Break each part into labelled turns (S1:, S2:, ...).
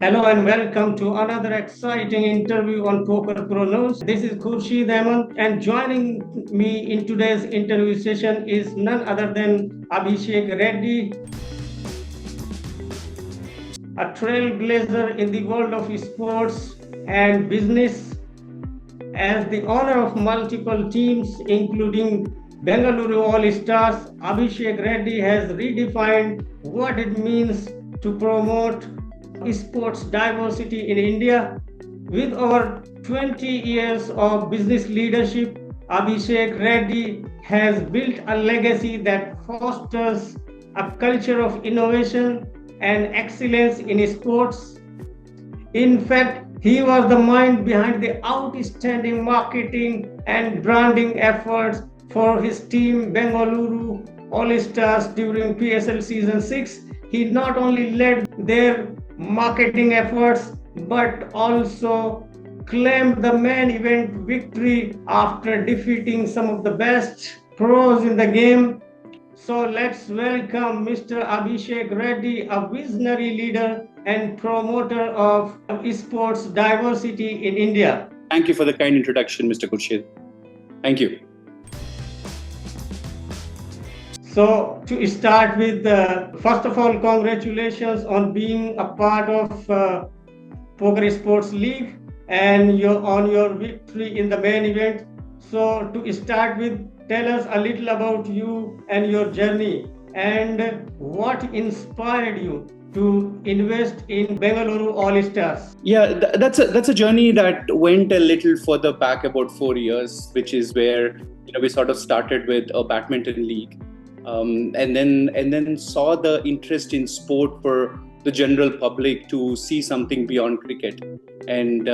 S1: Hello and welcome to another exciting interview on Poker Pro News. This is Khurshid Ahmed, and joining me in today's interview session is none other than Abhishek Reddy, a trailblazer in the world of sports and business. As the owner of multiple teams, including Bengaluru Allstars, Abhishek Reddy has redefined what it means to promote sports diversity in India. With over 20 years of business leadership, Abhishek Reddy has built a legacy that fosters a culture of innovation and excellence in sports. In fact, he was the mind behind the outstanding marketing and branding efforts for his team Bengaluru All-Stars during PSL Season 6. He not only led their marketing efforts but also claimed the main event victory after defeating some of the best pros in the game. So let's welcome Mr. Abhishek Reddy, a visionary leader and promoter of esports diversity in India.
S2: Thank you for the kind introduction, Mr. Khurshid. Thank you.
S1: So to start with, first of all, congratulations on being a part of Poker Sports League and on your victory in the main event. So to start with, tell us a little about you and your journey and what inspired you to invest in Bengaluru All-Stars.
S2: Yeah, that's a journey that went a little further back, about 4 years, which is where we sort of started with a badminton league, and then saw the interest in sport for the general public to see something beyond cricket, and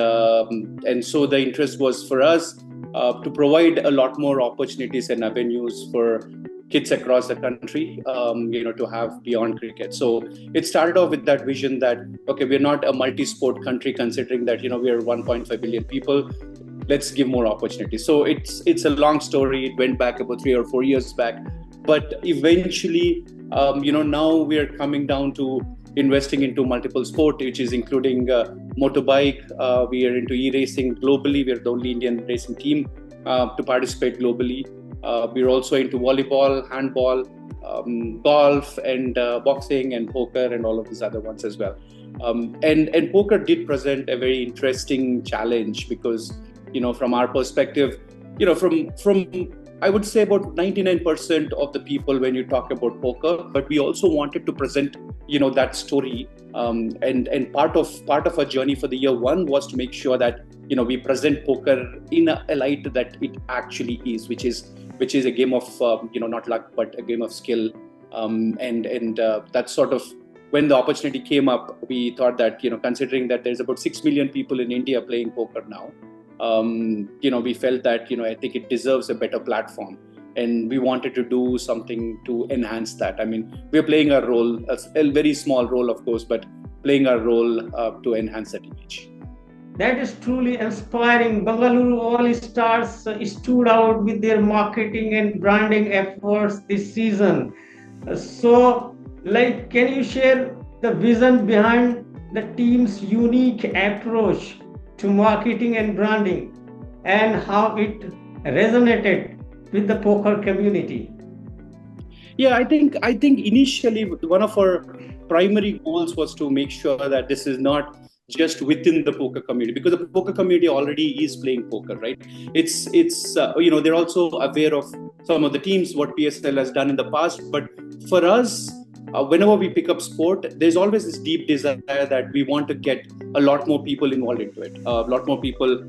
S2: so the interest was for us to provide a lot more opportunities and avenues for kids across the country, to have beyond cricket. So it started off with that vision that, okay, we're not a multi-sport country, considering that, we are 1.5 billion people. Let's give more opportunities. So it's a long story. It went back about 3 or 4 years back. But eventually, now we are coming down to investing into multiple sport, which is including motorbike. We are into e-racing globally. We're the only Indian racing team to participate globally. We're also into volleyball, handball, golf, and boxing, and poker, and all of these other ones as well. And poker did present a very interesting challenge because, from our perspective, from I would say about 99% of the people when you talk about poker, but we also wanted to present, that story. And part of our journey for the year one was to make sure that, we present poker in a light that it actually is, which is a game of, not luck, but a game of skill. And that's sort of when the opportunity came up, we thought that, considering that there's about 6 million people in India playing poker now, we felt that, I think it deserves a better platform. And we wanted to do something to enhance that. I mean, we're playing our role, a very small role, of course, but playing our role to enhance that image.
S1: That is truly inspiring. Bengaluru All-Stars stood out with their marketing and branding efforts this season. So, can you share the vision behind the team's unique approach to marketing and branding and how it resonated with the poker community?
S2: Yeah, I think initially one of our primary goals was to make sure that this is not just within the poker community, because the poker community already is playing poker, right? It's they're also aware of some of the teams, what PSL has done in the past. But for us, whenever we pick up sport, there's always this deep desire that we want to get a lot more people involved into it, a lot more people,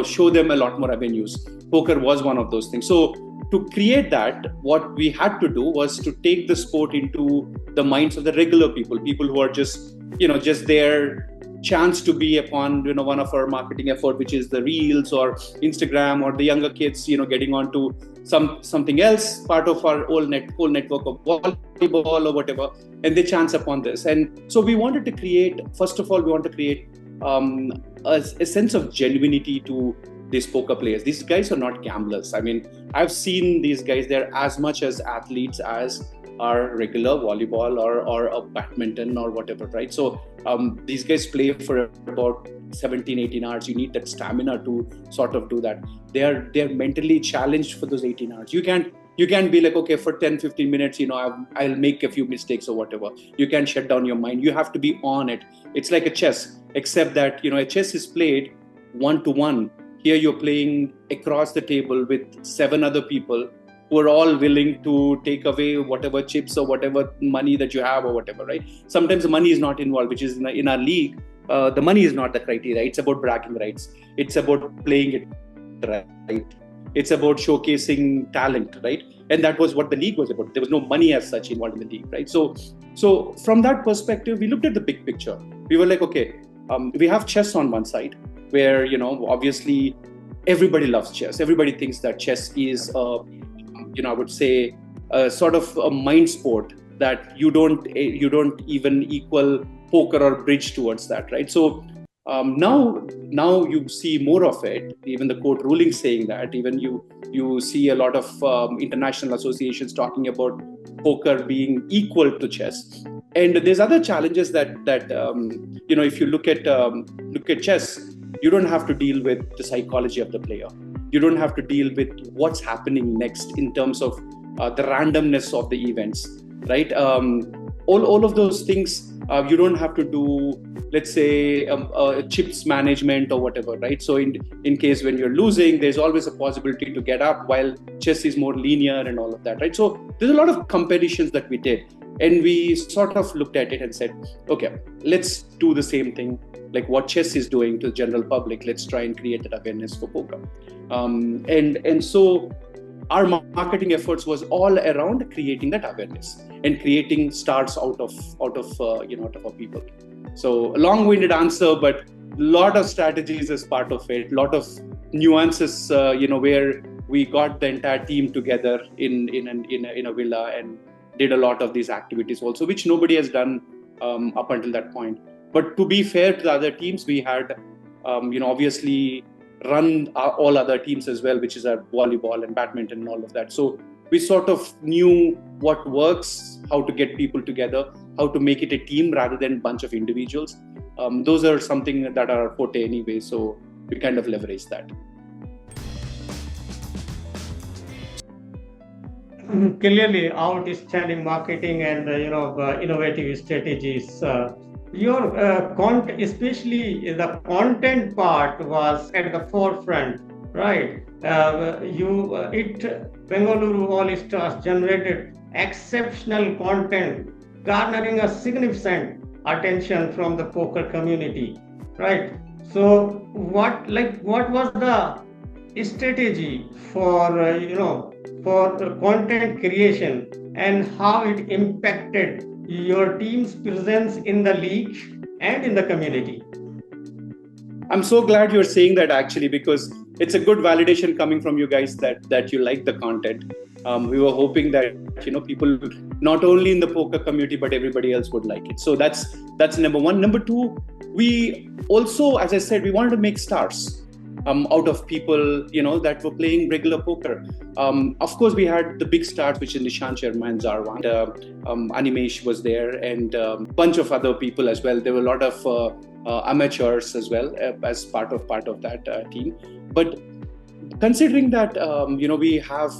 S2: show them a lot more avenues. Poker was one of those things. So to create that, what we had to do was to take the sport into the minds of the regular people who are just their chance to be upon, one of our marketing effort, which is the Reels or Instagram, or the younger kids, getting onto something else, part of our whole network of volleyball or whatever, and they chance upon this. And so we wanted to create, first of all, a sense of genuinity to these poker players. These guys are not gamblers. I mean, I've seen these guys, they're as much as athletes as are regular volleyball or a badminton or whatever, right? So these guys play for about 17, 18 hours. You need that stamina to sort of do that. They're mentally challenged for those 18 hours. You can't be like, okay, for 10, 15 minutes, I'll make a few mistakes or whatever. You can't shut down your mind. You have to be on it. It's like a chess, except that, a chess is played one-to-one. Here you're playing across the table with 7 other people who are all willing to take away whatever chips or whatever money that you have or whatever, right? Sometimes the money is not involved, which is in our league, the money is not the criteria. It's about bragging rights. It's about playing it right. It's about showcasing talent, right? And that was what the league was about. There was no money as such involved in the league, right? So from that perspective, we looked at the big picture. We were like, okay, we have chess on one side, where obviously everybody loves chess. Everybody thinks that chess is, I would say, a sort of a mind sport that you don't even equal poker or bridge towards that, right? So now you see more of it. Even the court ruling saying that. Even you see a lot of international associations talking about poker being equal to chess. And there's other challenges that if you look at chess, you don't have to deal with the psychology of the player. You don't have to deal with what's happening next in terms of the randomness of the events, right? All of those things you don't have to do, let's say, chips management or whatever, right? So in case when you're losing, there's always a possibility to get up, while chess is more linear and all of that, right? So there's a lot of competitions that we did, and we sort of looked at it and said, okay, let's do the same thing like what chess is doing to the general public. Let's try and create that awareness for poker. And so our marketing efforts was all around creating that awareness and creating stars out of our people. So a long-winded answer, but a lot of strategies as part of it, a lot of nuances, where we got the entire team together in a villa and did a lot of these activities also, which nobody has done up until that point. But to be fair to the other teams, we had, obviously run all other teams as well, which is our volleyball and badminton and all of that. So we sort of knew what works, how to get people together, how to make it a team rather than a bunch of individuals. Those are something that are our forte anyway. So we kind of leverage that.
S1: Clearly, outstanding marketing and innovative strategies. Your especially the content part was at the forefront, right? Bengaluru Allstars generated exceptional content, garnering a significant attention from the poker community, right? So what was the strategy for content creation, and how it impacted your team's presence in the league and in the community?
S2: I'm so glad you're saying that, actually, because it's a good validation coming from you guys that you like the content. We were hoping that people not only in the poker community but everybody else would like it. So that's number one. Number two, we also, as I said, we wanted to make stars out of people that were playing regular poker. Of course, we had the big stars, which is Nishant Sharma and Zarwan. Animesh was there, and a bunch of other people as well. There were a lot of amateurs as well as part of that team. But considering that we have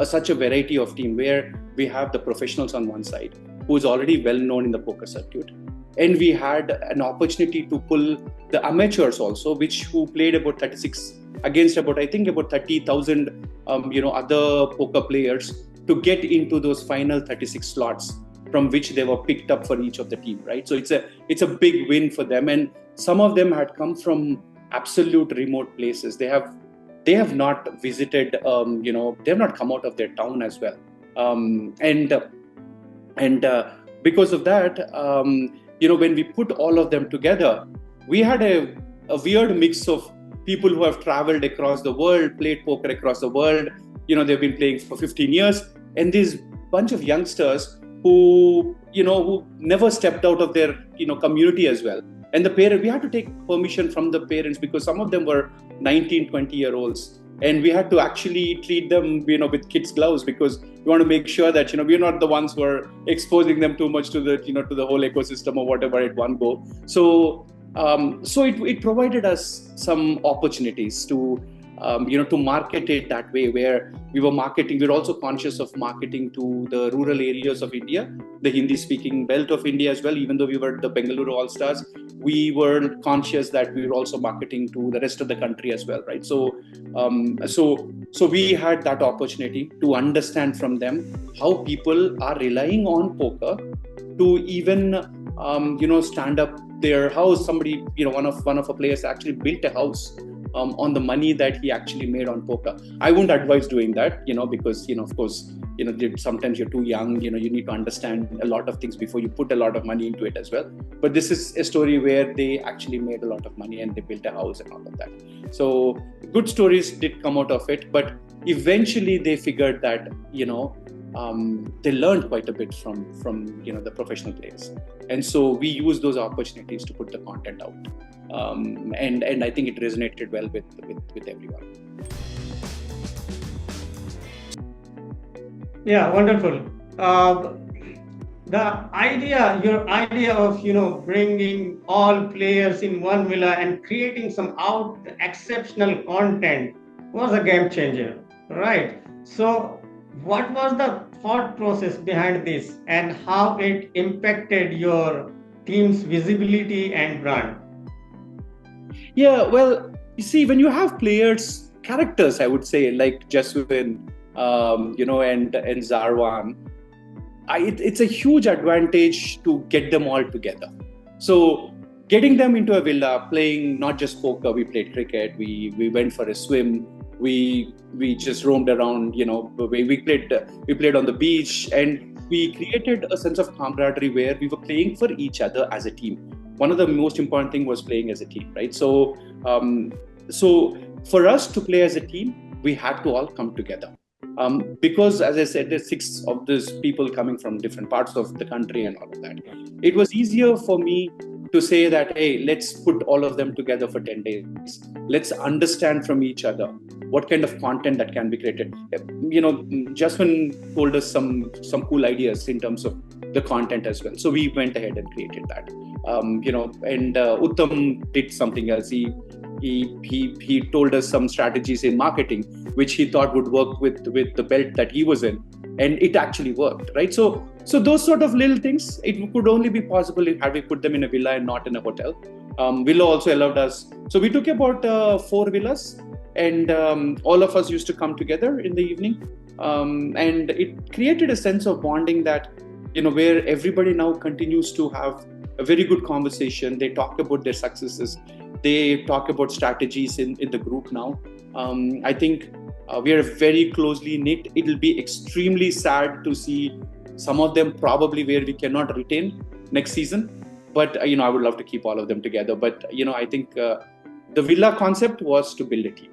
S2: such a variety of team, where we have the professionals on one side who is already well known in the poker circuit, and we had an opportunity to pull the amateurs also, who played about 36 against about 30,000 other poker players, to get into those final 36 slots from which they were picked up for each of the team, right? So it's a big win for them, and some of them had come from absolute remote places. They have not visited, they have not come out of their town as well, and because of that, when we put all of them together, we had a weird mix of people who have traveled across the world, played poker across the world. They've been playing for 15 years, and this bunch of youngsters who never stepped out of their community as well. And the parent, we had to take permission from the parents, because some of them were 19, 20-year-olds, and we had to actually treat them, with kids' gloves, because we want to make sure that we're not the ones who are exposing them too much to the to the whole ecosystem or whatever at one go. So it provided us some opportunities to market it that way, where we were also conscious of marketing to the rural areas of India, the Hindi speaking belt of India as well. Even though we were the Bengaluru Allstars, we were conscious that we were also marketing to the rest of the country as well, right? So we had that opportunity to understand from them how people are relying on poker to even stand up their house. Somebody, one of our players actually built a house on the money that he actually made on poker. I wouldn't advise doing that, because of course, sometimes you're too young. You need to understand a lot of things before you put a lot of money into it as well. But this is a story where they actually made a lot of money and they built a house and all of that. So good stories did come out of it, but eventually they figured that they learned quite a bit from the professional players, and so we used those opportunities to put the content out, and I think it resonated well with everyone.
S1: Yeah, wonderful. Your idea of bringing all players in one villa and creating some exceptional content was a game changer, right? So, what was the thought process behind this, and how it impacted your team's visibility and brand?
S2: Yeah, well, you see, when you have characters, I would say, like Jaswin, and Zarwan, it's a huge advantage to get them all together. So getting them into a villa, playing not just poker, we played cricket, we went for a swim, we just roamed around, we played on the beach, and we created a sense of camaraderie where we were playing for each other as a team. One of the most important things was playing as a team, right? So for us to play as a team, we had to all come together. Because, as I said, there's 6 of these people coming from different parts of the country and all of that. It was easier for me to say that, hey, let's put all of them together for 10 days. Let's understand from each other what kind of content that can be created. Jaswin told us some cool ideas in terms of the content as well. So we went ahead and created that. And Uttam did something else. He told us some strategies in marketing, which he thought would work with the belt that he was in, and it actually worked, right? So those sort of little things, it could only be possible had we put them in a villa and not in a hotel. Villa also allowed us. So we took about 4 villas, and all of us used to come together in the evening, and it created a sense of bonding that where everybody now continues to have a very good conversation. They talk about their successes. They talk about strategies in the group now. I think we are very closely knit. It'll be extremely sad to see some of them probably where we cannot retain next season. But, I would love to keep all of them together. But, I think the villa concept was to build a team.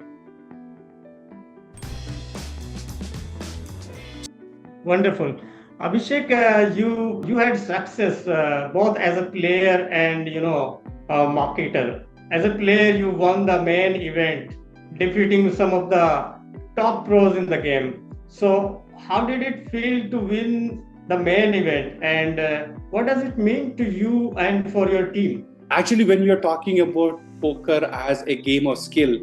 S1: Wonderful. Abhishek, you had success both as a player and a marketer. As a player, you won the main event, defeating some of the top pros in the game. So, how did it feel to win the main event, and what does it mean to you and for your team?
S2: Actually, when you're talking about poker as a game of skill,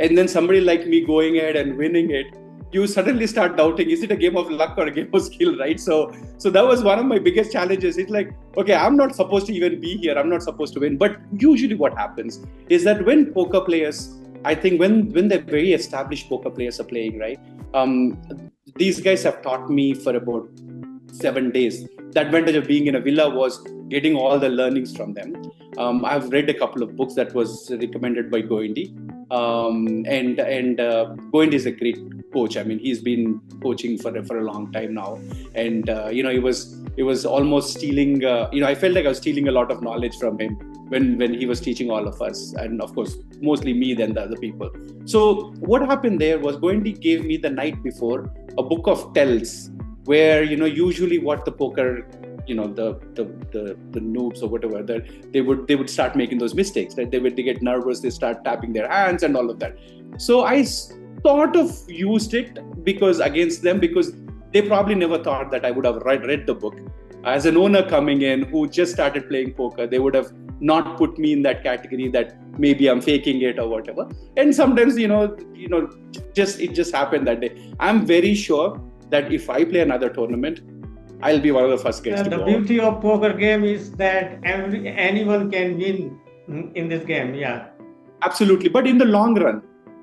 S2: and then somebody like me going ahead and winning it, you suddenly start doubting, is it a game of luck or a game of skill, right? So that was one of my biggest challenges. It's like, okay, I'm not supposed to even be here. I'm not supposed to win. But usually what happens is that when poker players, I think when the very established poker players are playing, right? These guys have taught me for about 7 days. The advantage of being in a villa was getting all the learnings from them. I've read a couple of books that was recommended by Goindi. And Goindi is a great coach. I mean, he's been coaching for a long time now, and it was almost stealing. I felt like I was stealing a lot of knowledge from him when he was teaching all of us, and of course, mostly me than the other people. So what happened there was Goindi gave me the night before a book of tells, where usually what the poker, the noobs or whatever, that they would start making those mistakes, right? They get nervous, they start tapping their hands and all of that. So I sort of used it because against them, because they probably never thought that I would have read the book. As an owner coming in who just started playing poker, they would have not put me in that category that maybe I'm faking it or whatever. And sometimes, it just happened that day. I'm very sure that if I play another tournament, I'll be one of the first guys to
S1: The
S2: go
S1: beauty of poker game is that anyone can win in this game. Yeah.
S2: Absolutely. But in the long run,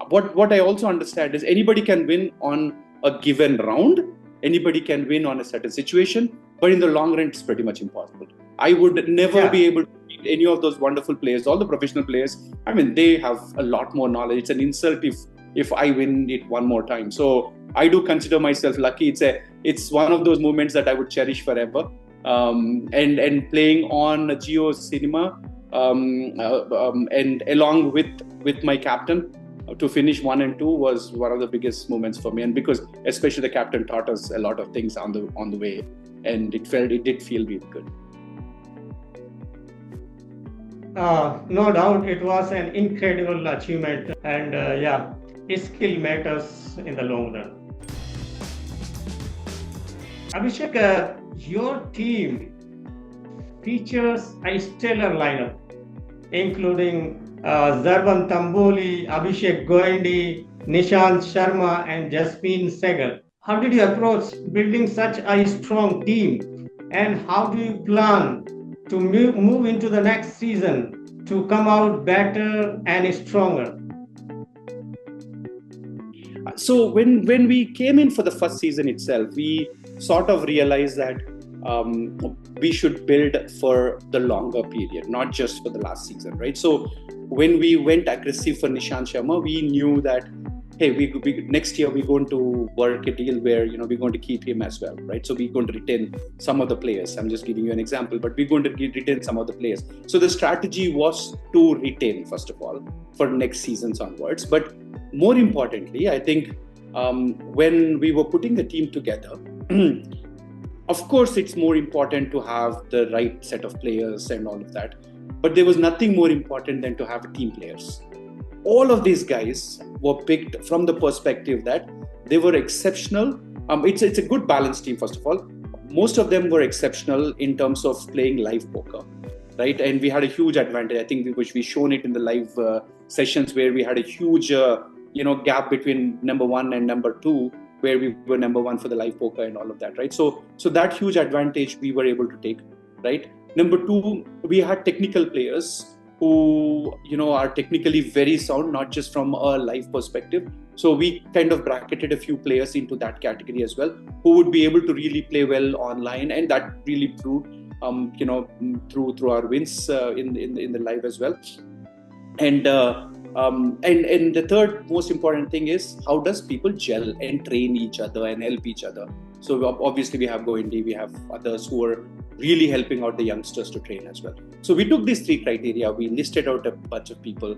S2: what I also understand is anybody can win on a given round. Anybody can win on a certain situation, but in the long run, it's pretty much impossible. I would never be able to beat any of those wonderful players, all the professional players. I mean, they have a lot more knowledge. It's an insult if I win it one more time. So I do consider myself lucky. It's one of those moments that I would cherish forever. And playing on Geo Cinema, and along with my captain, to finish 1 and 2 was one of the biggest moments for me, and because especially the captain taught us a lot of things on the way, and it did feel really good.
S1: No doubt, it was an incredible achievement, and skill matters in the long run. Abhishek, your team features a stellar lineup, including Zarban Tamboli, Abhishek Goendy, Nishant Sharma, and Jasmine Sehgal. How did you approach building such a strong team, and how do you plan to move into the next season to come out better and stronger?
S2: So when we came in for the first season itself, we sort of realized that we should build for the longer period, not just for the last season, right? So when we went aggressive for Nishant Sharma, we knew that, hey, we next year we're going to work a deal where we're going to keep him as well, right? So we're going to retain some of the players. I'm just giving you an example, but we're going to retain some of the players. So the strategy was to retain, first of all, for next seasons onwards. But more importantly, I think when we were putting the team together, of course, it's more important to have the right set of players and all of that. But there was nothing more important than to have team players. All of these guys were picked from the perspective that they were exceptional. It's a good balanced team, first of all. Most of them were exceptional in terms of playing live poker, right? And we had a huge advantage. I think we shown it in the live sessions where we had a huge gap between number 1 and number 2, where we were number 1 for the live poker and all of that, right? So that huge advantage we were able to take, right? Number 2, we had technical players who are technically very sound, not just from a live perspective. So we kind of bracketed a few players into that category as well, who would be able to really play well online, and that really proved through our wins in the live as well. And the third most important thing is, how does people gel and train each other and help each other? So obviously we have Goendy, we have others who are really helping out the youngsters to train as well. So we took these 3 criteria, we listed out a bunch of people.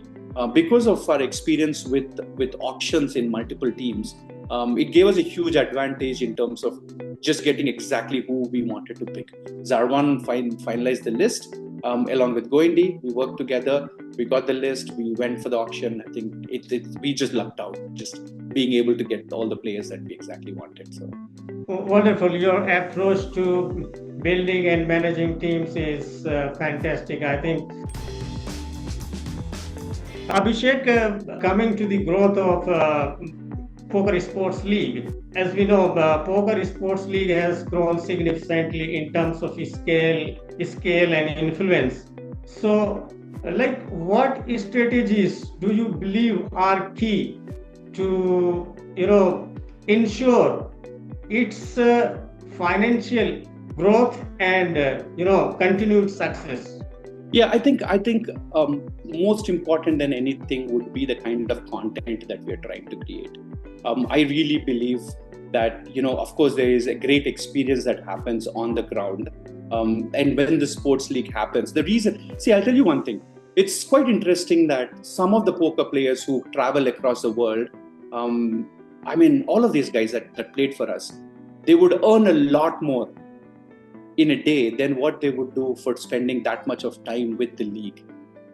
S2: Because of our experience with auctions in multiple teams, it gave us a huge advantage in terms of just getting exactly who we wanted to pick. Zarwan finalized the list along with Goendy. We worked together, we got the list, we went for the auction. I think we just lucked out, just being able to get all the players that we exactly wanted. So
S1: wonderful. Your approach to building and managing teams is fantastic, I think. Abhishek, coming to the growth of Poker Sports League, as we know, Poker Sports League has grown significantly in terms of scale and influence. So, what strategies do you believe are key to ensure its financial growth and continued success?
S2: Yeah, I think most important than anything would be the kind of content that we are trying to create. I really believe that of course there is a great experience that happens on the ground, and when the sports league happens, I'll tell you one thing. It's quite interesting that some of the poker players who travel across the world, all of these guys that played for us, they would earn a lot more in a day than what they would do for spending that much of time with the league.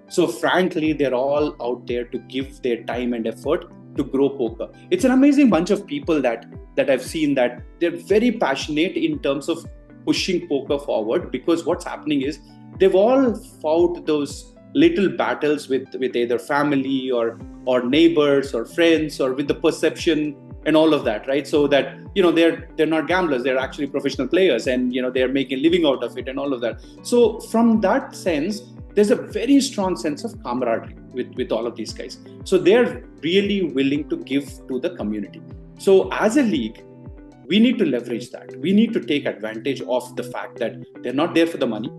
S2: So frankly, they're all out there to give their time and effort to grow poker. It's an amazing bunch of people that I've seen that they're very passionate in terms of pushing poker forward, because what's happening is they've all fought those little battles with either family or neighbors or friends, or with the perception and all of that, right? So that, they're not gamblers, they're actually professional players, and they're making a living out of it and all of that. So from that sense, there's a very strong sense of camaraderie with all of these guys. So they're really willing to give to the community. So as a league, we need to leverage that. We need to take advantage of the fact that they're not there for the money.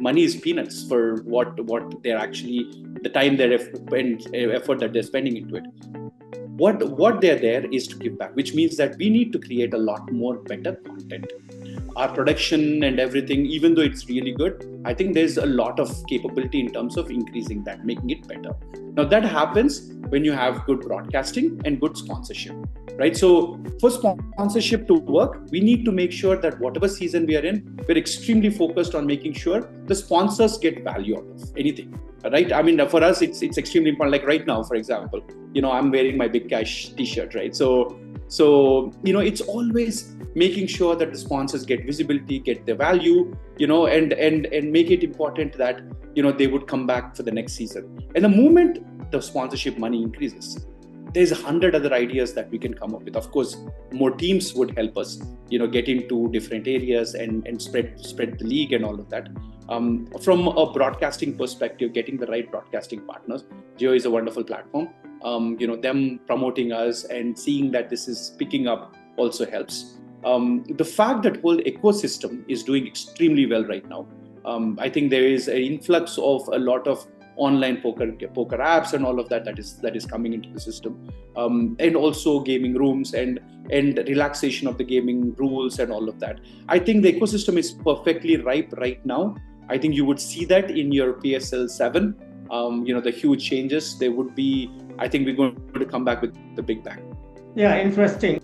S2: Money is peanuts for what they're actually, the time, their effort that they're spending into it. What they're there is to give back, which means that we need to create a lot more better content. Our production and everything, even though it's really good, I think there's a lot of capability in terms of increasing that, making it better. Now that happens when you have good broadcasting and good sponsorship, right? So for sponsorship to work, we need to make sure that whatever season we are in, we're extremely focused on making sure the sponsors get value out of anything, right? I mean, for us, it's extremely important. Like right now, for example, I'm wearing my Big Cash t-shirt, right? So it's always making sure that the sponsors get visibility, get their value, and make it important that, they would come back for the next season. And the moment the sponsorship money increases, there's 100 other ideas that we can come up with. Of course, more teams would help us, get into different areas and spread the league and all of that. From a broadcasting perspective, getting the right broadcasting partners, Jio is a wonderful platform. Them promoting us and seeing that this is picking up also helps. The fact that whole ecosystem is doing extremely well right now. I think there is an influx of a lot of online poker apps and all of that is coming into the system, and also gaming rooms and relaxation of the gaming rules and all of that. I think the ecosystem is perfectly ripe right now. I think you would see that in your PSL 7. The huge changes there would be. I think we're going to come back with the big bang.
S1: Yeah, interesting.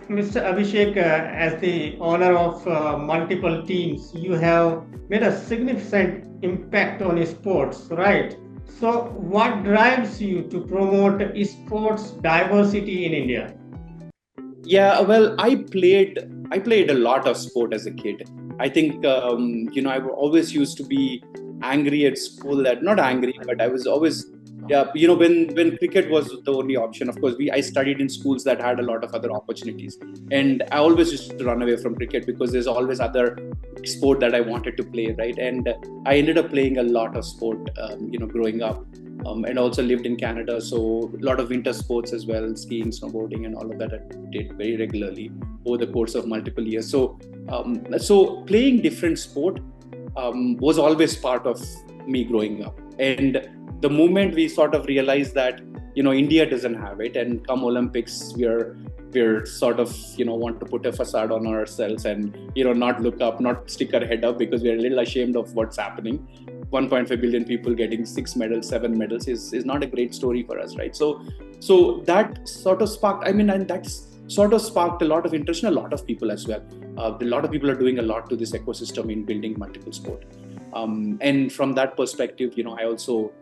S1: Mr. Abhishek, as the owner of multiple teams, you have made a significant impact on sports, right? So what drives you to promote sports diversity in India?
S2: Yeah, well, I played a lot of sport as a kid. I think, I always used to be angry at school. Not angry, but I was always, when cricket was the only option. Of course, I studied in schools that had a lot of other opportunities, and I always used to run away from cricket because there's always other sport that I wanted to play, right? And I ended up playing a lot of sport, growing up, and also lived in Canada, so a lot of winter sports as well, skiing, snowboarding, and all of that I did very regularly over the course of multiple years. So playing different sport was always part of me growing up. And the moment we sort of realized that, India doesn't have it, and come Olympics, we're sort of, want to put a facade on ourselves and, not look up, not stick our head up, because we're a little ashamed of what's happening. 1.5 billion people getting 6 medals, 7 medals is not a great story for us, right? So that sort of sparked, and that's sort of sparked a lot of interest in a lot of people as well. A lot of people are doing a lot to this ecosystem in building multiple sport. And from that perspective, I also,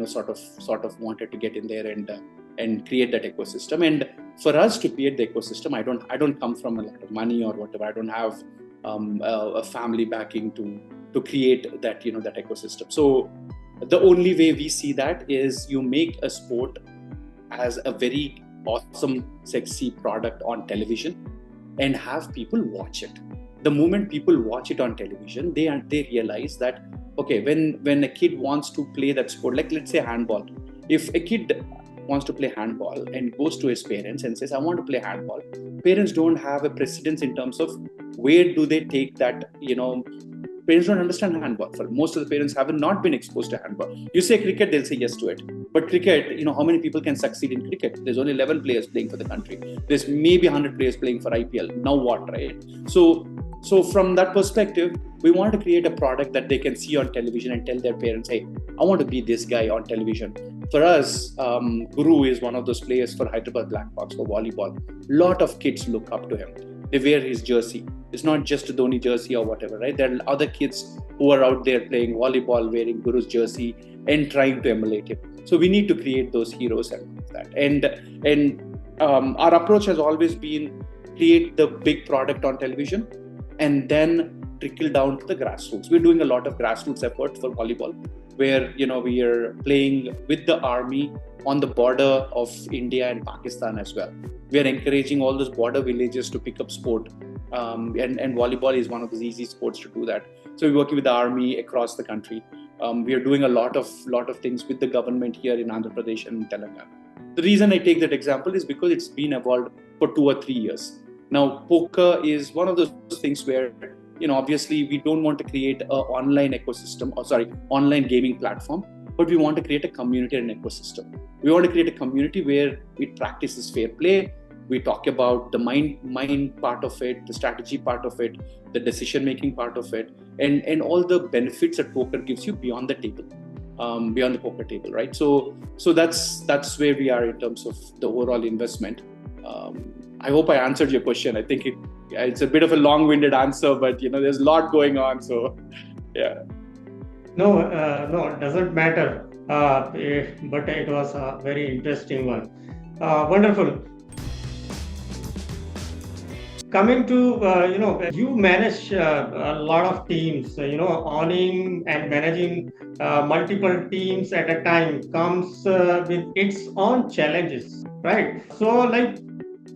S2: sort of wanted to get in there and create that ecosystem. And for us to create the ecosystem, I don't come from a lot of money or whatever. I don't have a family backing to create that, that ecosystem. So the only way we see that is you make a sport as a very awesome, sexy product on television and have people watch it. The moment people watch it on television, they realize that, okay, when a kid wants to play that sport, like let's say handball, if a kid wants to play handball and goes to his parents and says, I want to play handball, parents don't have a precedence in terms of where do they take that, parents don't understand handball. For most of the parents have not been exposed to handball. You say cricket, they'll say yes to it. But cricket, how many people can succeed in cricket? There's only 11 players playing for the country. There's maybe 100 players playing for IPL. Now what, right? So from that perspective, we want to create a product that they can see on television and tell their parents, hey, I want to be this guy on television. For us, Guru is one of those players for Hyderabad Blackhawks for volleyball. A lot of kids look up to him. They wear his jersey. It's not just a Dhoni jersey or whatever, right? There are other kids who are out there playing volleyball, wearing Guru's jersey and trying to emulate him. So we need to create those heroes and that. And our approach has always been create the big product on television and then trickle down to the grassroots. We're doing a lot of grassroots effort for volleyball, where we are playing with the army on the border of India and Pakistan as well. We are encouraging all those border villages to pick up sport, and volleyball is one of the easy sports to do that. So we're working with the army across the country. We are doing a lot of things with the government here in Andhra Pradesh and Telangana. The reason I take that example is because it's been evolved for 2 or 3 years. Now, poker is one of those things where, obviously we don't want to create an online gaming platform, but we want to create a community and an ecosystem. We want to create a community where it practices fair play. We talk about the mind part of it, the strategy part of it, the decision-making part of it, and all the benefits that poker gives you beyond the table, beyond the poker table, right? So that's where we are in terms of the overall investment. I hope I answered your question. I think it's a bit of a long-winded answer, but there's a lot going on. So, yeah.
S1: No, it doesn't matter. But it was a very interesting one. Wonderful. Coming to, you manage a lot of teams, owning and managing multiple teams at a time comes with its own challenges, right? So,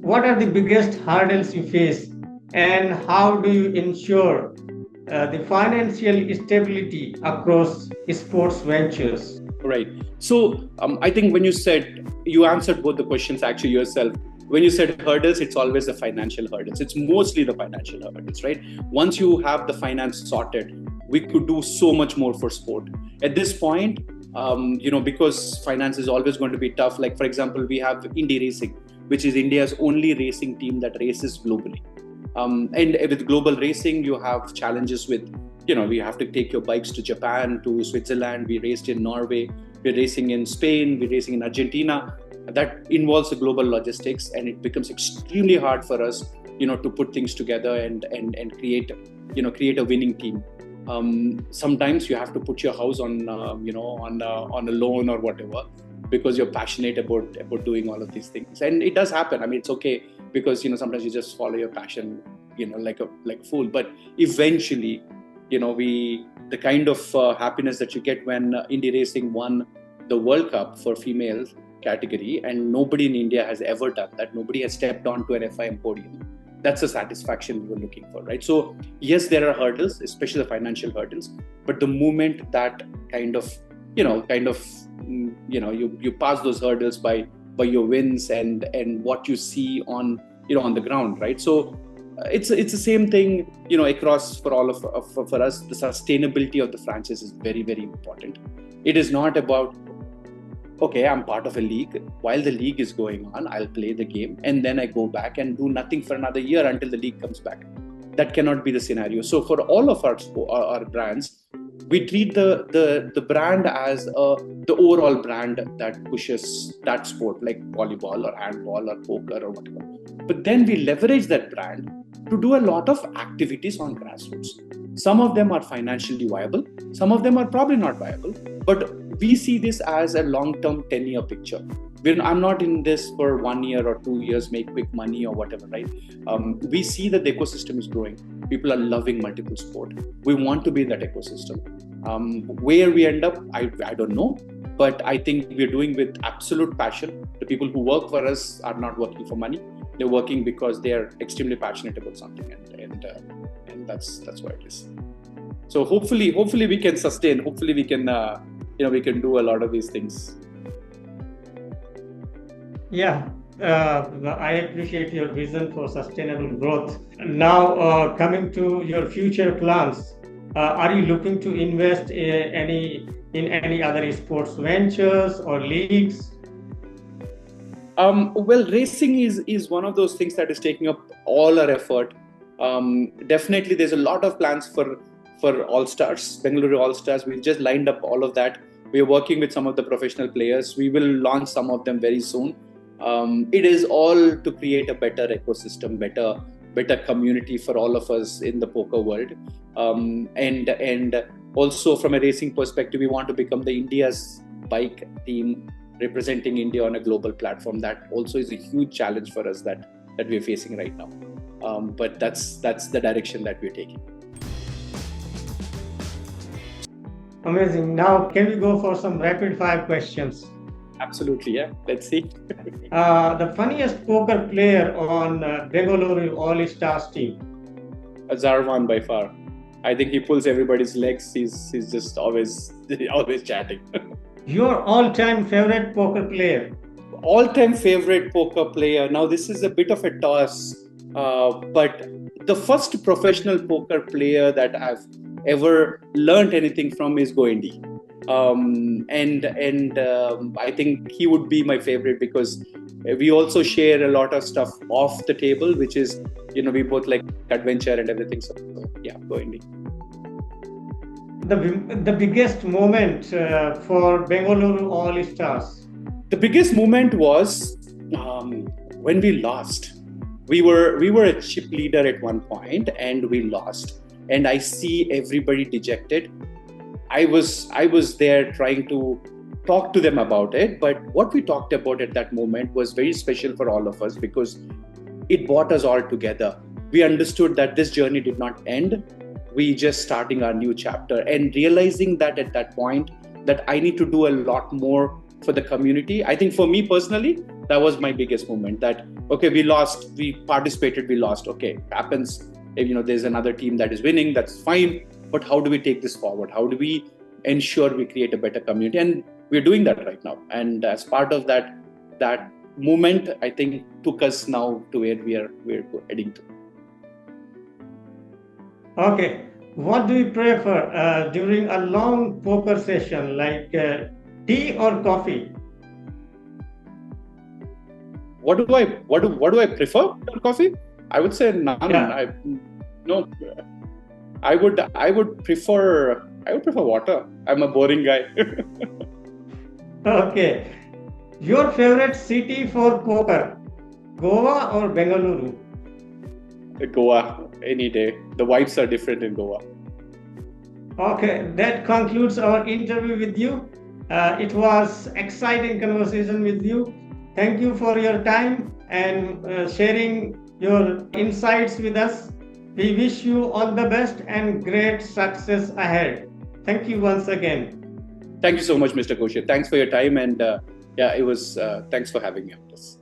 S1: what are the biggest hurdles you face, and how do you ensure the financial stability across sports ventures?
S2: Right. So I think when you answered both the questions actually yourself. When you said hurdles, it's always the financial hurdles. It's mostly the financial hurdles, right? Once you have the finance sorted, we could do so much more for sport. At this point, because finance is always going to be tough. Like, for example, we have Indy Racing, which is India's only racing team that races globally. And with global racing, you have challenges with, we have to take your bikes to Japan, to Switzerland. We raced in Norway. We're racing in Spain. We're racing in Argentina. That involves the global logistics, and it becomes extremely hard for us, to put things together and create a winning team. Sometimes you have to put your house on a loan or whatever, because you're passionate about doing all of these things. And it does happen. I mean, it's okay, because sometimes you just follow your passion, like a fool. But eventually, the kind of happiness that you get when Indy Racing won the World Cup for females category, and nobody in India has ever done that. Nobody has stepped onto an FIM podium. That's the satisfaction we were looking for, right? So yes, there are hurdles, especially the financial hurdles. But the moment that you pass those hurdles by your wins and what you see on the ground, right? So it's the same thing across for all of for us. The sustainability of the franchise is very, very important. It is not about, okay, I'm part of a league. While the league is going on, I'll play the game and then I go back and do nothing for another year until the league comes back. That cannot be the scenario. So for all of our brands, we treat the brand as the overall brand that pushes that sport, like volleyball or handball or poker or whatever. But then we leverage that brand to do a lot of activities on grassroots. Some of them are financially viable, some of them are probably not viable, but we see this as a long-term 10-year picture. I'm not in this for 1 year or 2 years, make quick money or whatever, right? We see that the ecosystem is growing. People are loving multiple sport. We want to be in that ecosystem. Where we end up, I don't know, but I think we're doing with absolute passion. The people who work for us are not working for money. They're working because they're extremely passionate about something, and that's what it is. So hopefully we can sustain. Hopefully we can we can do a lot of these things.
S1: Yeah, I appreciate your vision for sustainable growth. Now, coming to your future plans, are you looking to invest in any other sports ventures or leagues?
S2: Well, racing is one of those things that is taking up all our effort. Definitely, there's a lot of plans for Allstars, Bengaluru Allstars. We've just lined up all of that. We're working with some of the professional players. We will launch some of them very soon. It is all to create a better ecosystem, better community for all of us in the poker world. And also from a racing perspective, we want to become the India's bike team representing India on a global platform. That also is a huge challenge for us that we're facing right now. But that's the direction that we're taking.
S1: Amazing. Now, can we go for some rapid fire questions?
S2: Absolutely, yeah. Let's see.
S1: The funniest poker player on Bengaluru Allstars team?
S2: Zarwan by far. I think he pulls everybody's legs. He's just always chatting.
S1: Your all-time favorite poker player?
S2: All-time favorite poker player. Now this is a bit of a toss, but the first professional poker player that I've ever learned anything from is Goendy. I think he would be my favorite because we also share a lot of stuff off the table, which is, we both like adventure and everything. So yeah, Goendy.
S1: The biggest moment for Bengaluru Allstars?
S2: The biggest moment was when we lost. We were a chip leader at one point and we lost. And I see everybody dejected. I was there trying to talk to them about it, but what we talked about at that moment was very special for all of us because it brought us all together. We understood that this journey did not end. We just starting our new chapter and realizing that at that point that I need to do a lot more for the community. I think for me personally, that was my biggest moment that, okay, we lost, we participated, we lost. Okay, happens. If, there's another team that is winning, that's fine. But how do we take this forward? How do we ensure we create a better community? And we're doing that right now. And as part of that moment, I think took us now to where we're heading to.
S1: Okay. What do you prefer during a long poker session, like tea or coffee?
S2: What do I prefer? Coffee? I would say none.
S1: Yeah.
S2: I would prefer water. I'm a boring guy.
S1: Okay. Your favorite city for poker? Goa or Bengaluru?
S2: Goa, any day. The vibes are different in Goa.
S1: Okay, that concludes our interview with you. It was exciting conversation with you. Thank you for your time and sharing your insights with us. We wish you all the best and great success ahead. Thank you once again.
S2: Thank you so much, Mr. Koshit. Thanks for your time and it was. Thanks for having me on this.